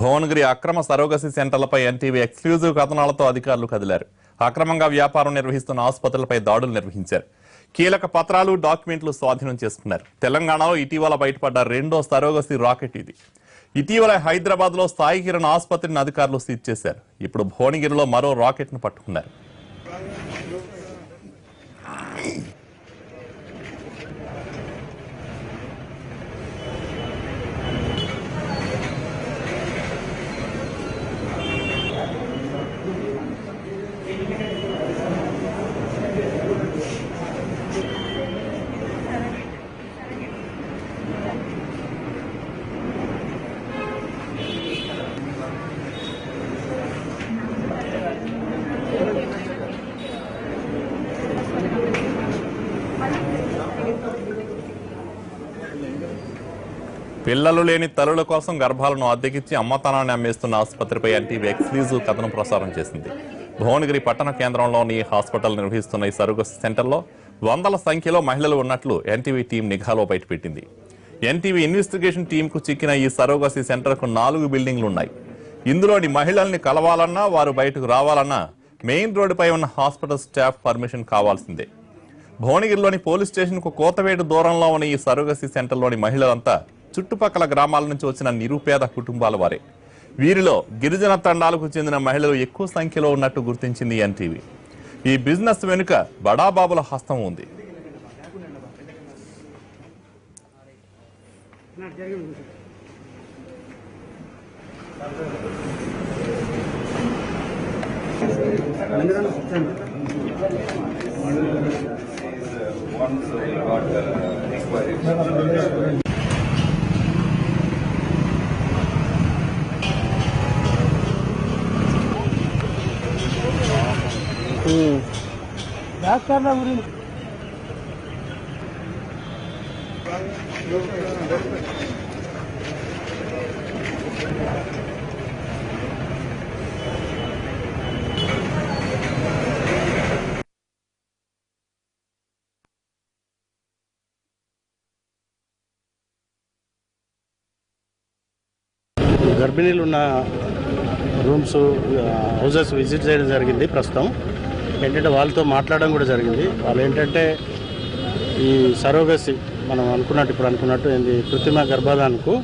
భువనగిరి అక్రమ surrogacy సెంటర్లపై NTV exclusive కథనాలతో అధికారులు కదిలారు. అక్రమంగా వ్యాపారం నిర్వహిస్తున్న ఆసుపత్రులపై దాడులు నిర్వహించారు. కీలక పత్రాలు, డాక్యుమెంట్లు స్వాధీనం చేసుకున్నారు. తెలంగాణలో ఇటీవల బయటపడ్డ రెండో సరోగసి రాకెట్ ఇది. ఇటీవల హైదరాబాద్ లో సాయి కిరణ్ ఆసుపత్రిని అధికారులు సీజ్ చేశారు. ఇప్పుడు భువనగిరిలో మరో రాకెట్ ను పట్టుకున్నారు. పిల్లలు లేని తల్లుల కోసం గర్భాలను అద్దెకిచ్చి అమ్మతనాన్ని అమ్మేస్తున్న ఆసుపత్రిపై ఎన్టీవీ ఎక్స్క్లూజివ్ కథనం ప్రసారం చేసింది. భువనగిరి పట్టణ కేంద్రంలోని హాస్పిటల్ నిర్వహిస్తున్న ఈ సరోగసి సెంటర్లో వందల సంఖ్యలో మహిళలు ఉన్నట్లు ఎన్టీవీ టీం నిఘాలో బయటపెట్టింది. ఎన్టీవీ ఇన్వెస్టిగేషన్ టీంకు చిక్కిన ఈ సరోగసి సెంటర్కు 4 బిల్డింగ్లు ఉన్నాయి. ఇందులోని మహిళల్ని కలవాలన్నా, వారు బయటకు రావాలన్నా మెయిన్ రోడ్డుపై ఉన్న హాస్పిటల్ స్టాఫ్ పర్మిషన్ కావాల్సిందే. భువనగిరిలోని పోలీస్ స్టేషన్కు కోతవేటు దూరంలో ఉన్న ఈ సరోగసి సెంటర్లోని మహిళలంతా చుట్టుపక్కల గ్రామాల నుంచి వచ్చిన నిరుపేద కుటుంబాల వారే. వీరిలో గిరిజన తండాలకు చెందిన మహిళలు ఎక్కువ సంఖ్యలో ఉన్నట్టు గుర్తించింది ఎన్టీవీ. ఈ బిజినెస్ వెనుక బడాబాబుల హస్తం ఉంది. గర్భిణీలు ఉన్న రూమ్స్, హౌజెస్ విజిట్ చేయడం జరిగింది. ప్రస్తుతం ఏంటంటే వాళ్ళతో మాట్లాడడం కూడా జరిగింది. వాళ్ళు ఏంటంటే ఈ సరోగసి మనం ఇప్పుడు అనుకున్నట్టు ఏంది కృత్రిమ గర్భధానకు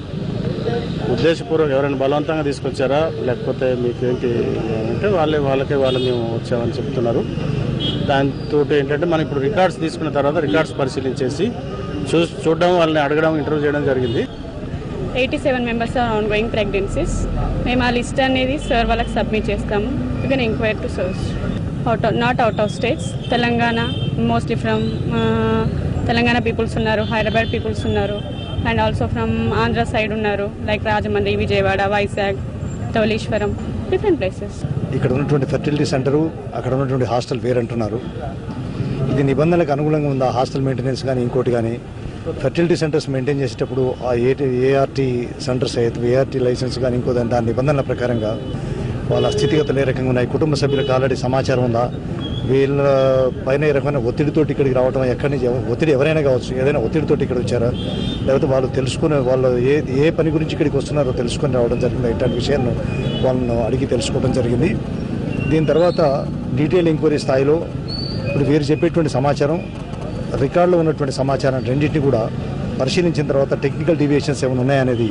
ఉద్దేశపూర్వక ఎవరైనా బలవంతంగా తీసుకొచ్చారా, లేకపోతే మీకు ఏంటి అంటే వాళ్ళు మేము వచ్చామని చెప్తున్నారు. దాంతో ఏంటంటే మనం ఇప్పుడు రికార్డ్స్ తీసుకున్న తర్వాత రికార్డ్స్ పరిశీలించేసి చూడడం, వాళ్ళని అడగడం, ఇంటర్వ్యూ చేయడం జరిగింది. 87 members are ongoing pregnancies. మేము ఆ లిస్ట్ అనేది సార్ వాళ్ళకి సబ్మిట్ చేస్తాము. You can enquire to source not out of states. Telangana, mostly from Telangana peoples ఉన్నారు, హైదరాబాద్ పీపుల్స్ ఉన్నారు, and also from Andhra side ఉన్నారు, like Rajahmundry, Vijayawada, Vizag, Dhavaleswaram, different places. ఇక్కడ ఉన్నటువంటి ఫెర్టిలిటీ సెంటరు, అక్కడ ఉన్నటువంటి హాస్టల్ వేరంటున్నారు. ఇది నిబంధనలకు అనుగుణంగా ఉందా? హాస్టల్ మెయింటెనెన్స్ కానీ ఇంకోటి కానీ ఫెర్టిలిటీ సెంటర్స్ మెయింటైన్ చేసేటప్పుడు ఆ ఏఆర్టీ సెంటర్స్ అయితే ఏఆర్టీ లైసెన్స్ కానీ ఇంకో దాని నిబంధనల ప్రకారంగా వాళ్ళ స్థితిగతులు ఏ రకంగా ఉన్నాయి, కుటుంబ సభ్యులకు ఆల్రెడీ సమాచారం ఉందా, వీళ్ళ పైన ఏ రకమైన ఒత్తిడితోటి ఇక్కడికి రావడం, ఎక్కడి నుంచి ఒత్తిడి ఎవరైనా కావచ్చు, ఏదైనా ఒత్తిడితోటి ఇక్కడ వచ్చారా, లేకపోతే వాళ్ళు తెలుసుకునే వాళ్ళు ఏ పని గురించి ఇక్కడికి వస్తున్నారో తెలుసుకొని రావడం జరిగింది. ఇట్లాంటి విషయాలను వాళ్ళను అడిగి తెలుసుకోవడం జరిగింది. దీని తర్వాత డీటెయిల్ ఎంక్వైరీ స్థాయిలో ఇప్పుడు వీరు చెప్పేటువంటి సమాచారం, రికార్డులో ఉన్నటువంటి సమాచారం రెండింటినీ కూడా పరిశీలించిన తర్వాత టెక్నికల్ డీవియేషన్స్ ఏమైనా ఉన్నాయనేది